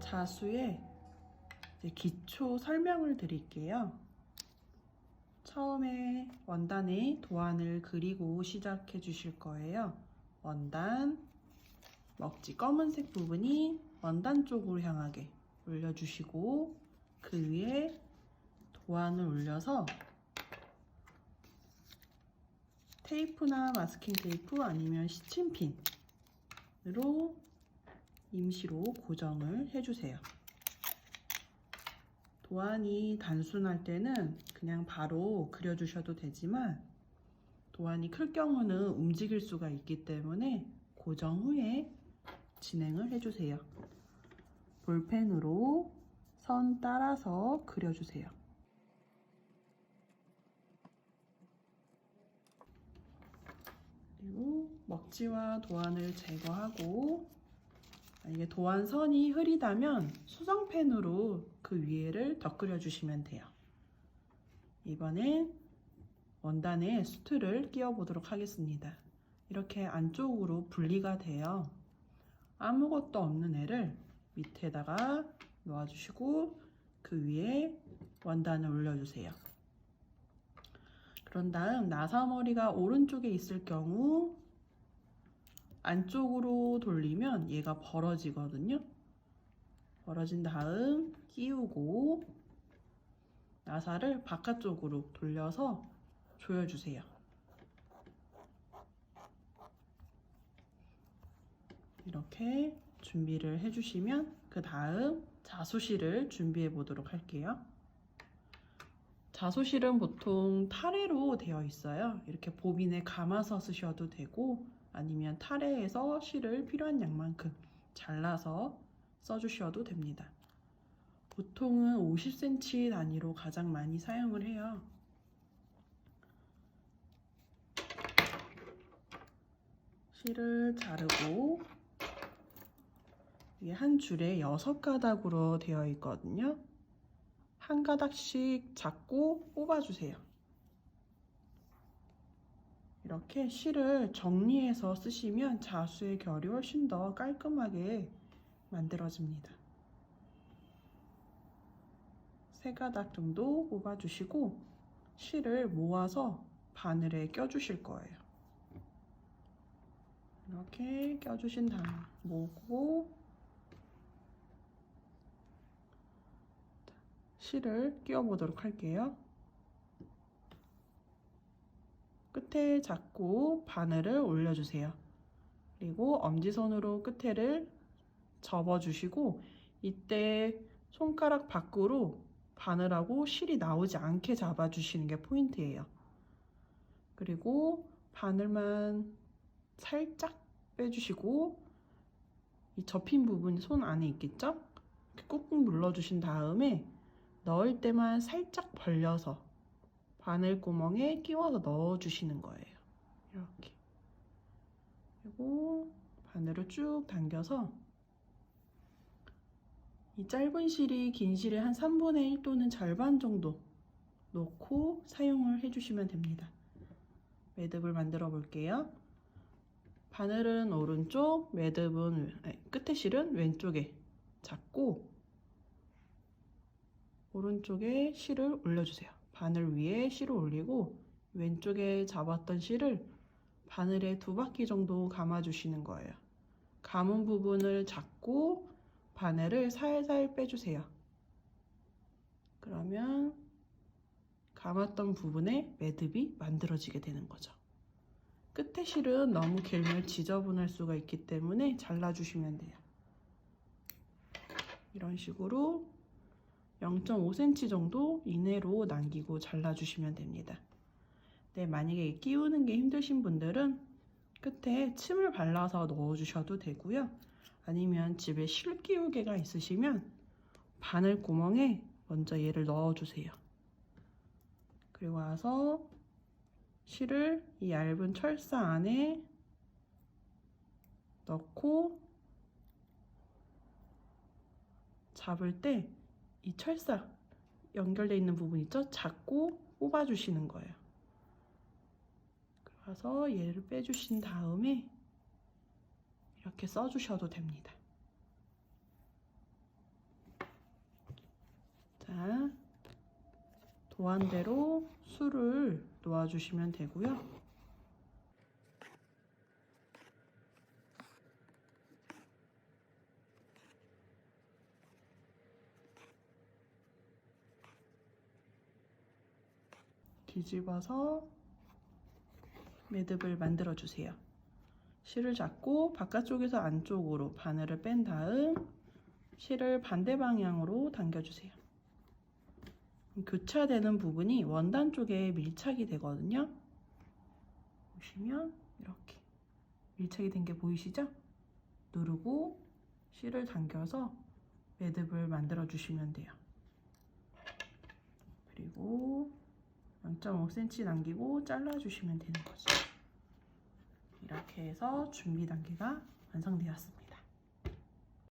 자수의 이제 기초 설명을 드릴게요. 처음에 원단에 도안을 그리고 시작해 주실 거예요. 원단, 먹지 검은색 부분이 원단 쪽으로 향하게 올려주시고 그 위에 도안을 올려서 테이프나 마스킹 테이프 아니면 시침핀으로 임시로 고정을 해주세요. 도안이 단순할 때는 그냥 바로 그려주셔도 되지만 도안이 클 경우는 움직일 수가 있기 때문에 고정 후에 진행을 해주세요. 볼펜으로 선 따라서 그려주세요. 그리고 먹지와 도안을 제거하고 이게 도안 선이 흐리다면 수성펜으로 그 위에를 덧그려 주시면 돼요. 이번엔 원단에 수트를 끼워 보도록 하겠습니다. 이렇게 안쪽으로 분리가 돼요. 아무것도 없는 애를 밑에다가 놓아주시고 그 위에 원단을 올려주세요. 그런 다음 나사머리가 오른쪽에 있을 경우 안쪽으로 돌리면 얘가 벌어지거든요. 벌어진 다음 끼우고 나사를 바깥쪽으로 돌려서 조여주세요. 이렇게 준비를 해주시면 그 다음 자수실을 준비해 보도록 할게요. 자수실은 보통 타래로 되어 있어요. 이렇게 보빈에 감아서 쓰셔도 되고 아니면 타래에서 실을 필요한 양만큼 잘라서 써주셔도 됩니다. 보통은 50cm 단위로 가장 많이 사용을 해요. 실을 자르고 이게 한 줄에 6가닥으로 되어 있거든요. 한 가닥씩 잡고 뽑아주세요. 이렇게 실을 정리해서 쓰시면 자수의 결이 훨씬 더 깔끔하게 만들어집니다. 3가닥 정도 뽑아주시고 실을 모아서 바늘에 껴주실 거예요. 이렇게 껴주신 다음 모으고 실을 끼워 보도록 할게요. 끝에 잡고 바늘을 올려주세요. 그리고 엄지손으로 끝에를 접어주시고 이때 손가락 밖으로 바늘하고 실이 나오지 않게 잡아주시는 게 포인트예요. 그리고 바늘만 살짝 빼주시고 이 접힌 부분이 손 안에 있겠죠? 이렇게 꾹꾹 눌러주신 다음에 넣을 때만 살짝 벌려서 바늘구멍에 끼워서 넣어주시는 거예요. 이렇게. 그리고 바늘을 쭉 당겨서 이 짧은 실이 긴 실의 한 3분의 1 또는 절반 정도 놓고 사용을 해주시면 됩니다. 매듭을 만들어 볼게요. 바늘은 오른쪽, 매듭은 끝에 실은 왼쪽에 잡고 오른쪽에 실을 올려주세요. 바늘 위에 실을 올리고 왼쪽에 잡았던 실을 바늘에 2바퀴 정도 감아주시는 거예요. 감은 부분을 잡고 바늘을 살살 빼주세요. 그러면 감았던 부분에 매듭이 만들어지게 되는 거죠. 끝에 실은 너무 길면 지저분할 수가 있기 때문에 잘라주시면 돼요. 이런 식으로 0.5cm 정도 이내로 남기고 잘라주시면 됩니다. 네, 만약에 끼우는 게 힘드신 분들은 끝에 침을 발라서 넣어주셔도 되고요. 아니면 집에 실 끼우개가 있으시면 바늘 구멍에 먼저 얘를 넣어주세요. 그리고 와서 실을 이 얇은 철사 안에 넣고 잡을 때 이 철사 연결되어 있는 부분 있죠? 잡고 뽑아주시는 거예요. 그래서 얘를 빼주신 다음에 이렇게 써주셔도 됩니다. 자, 도안대로 술을 놓아주시면 되고요. 뒤집어서 매듭을 만들어 주세요. 실을 잡고 바깥쪽에서 안쪽으로 바늘을 뺀 다음 실을 반대 방향으로 당겨주세요. 교차되는 부분이 원단 쪽에 밀착이 되거든요. 보시면 이렇게 밀착이 된 게 보이시죠? 누르고 실을 당겨서 매듭을 만들어 주시면 돼요. 그리고 0.5cm 남기고 잘라 주시면 되는 거죠. 이렇게 해서 준비 단계가 완성되었습니다.